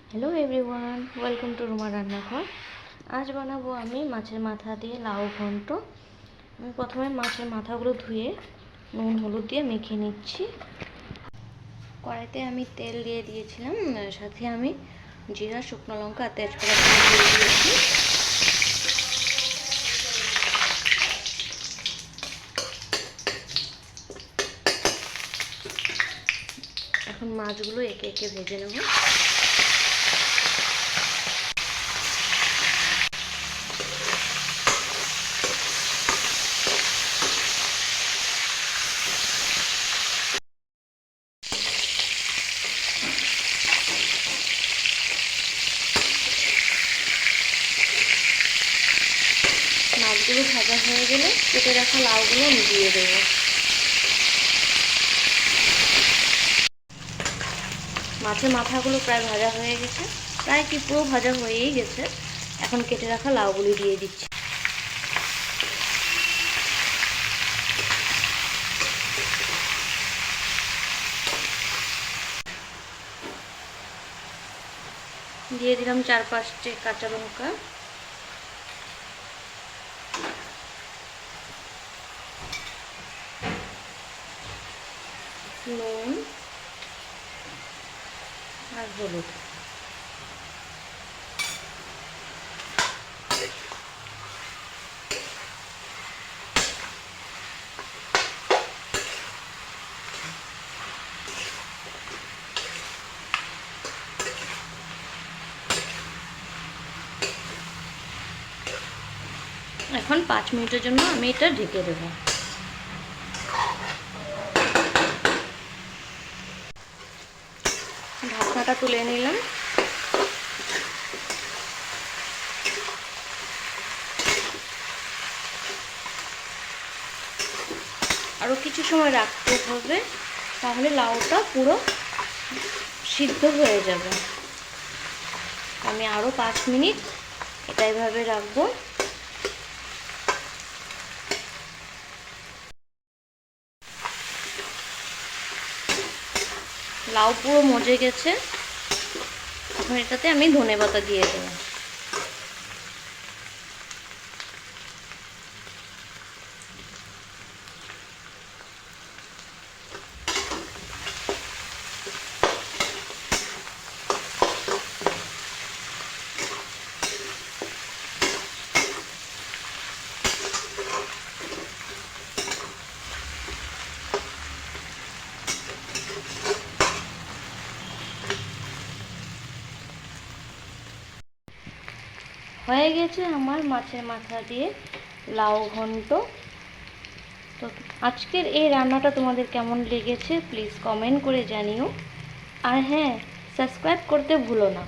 Hello everyone, welcome to Ruma রান্নাঘর। আজ বানাবো আমি মাছের মাথা দিয়ে লাউ ঘন্ট। আমি প্রথমে মাছের মাথাগুলো ধুয়ে নুন হলুদ দিয়ে মেখে নিচ্ছি। কড়াইতে আমি তেল দিয়ে দিয়েছিলাম, সাথে আমি জিরা, শুকনো লঙ্কা আর তেজপাতা দিয়ে দিয়েছি। এখন মাছগুলো একে একে ভেজে নেব। মাছগুলো ভাজা হয়ে গেলে কেটে রাখা লাউগুলো আমি দিয়ে দেবো। মাছের মাথাগুলো প্রায় ভাজা হয়ে গেছে, প্রায় কি পুরো ভাজা হয়েই গেছে। এখন কেটে রাখা লাউগুলি দিয়ে দিচ্ছি। দিয়ে দিলাম 4-5টে কাঁচা লঙ্কা, নুন আর হলুদ। এখন 5 মিনিটের জন্য আমি এটা ঢেকে দেব। ঢাকনাটা তুলে নিলাম। আরও কিছু সময় রাখতে হবে, তাহলে লাউটা পুরো সিদ্ধ হয়ে যাবে। আমি আরও 5 মিনিট এটা এভাবে রাখবো। লাউ পুরো মজে গেছে। এখন এটাতে আমি ধনেপাতা দিয়ে দেবো। হয়ে গেছে আমার মাছের মাথা দিয়ে লাউ ঘন্ট। তো আজকের এই রান্নাটা তোমাদের কেমন লেগেছে প্লিজ কমেন্ট করে জানিও। আর হ্যাঁ, সাবস্ক্রাইব করতে ভুলো না।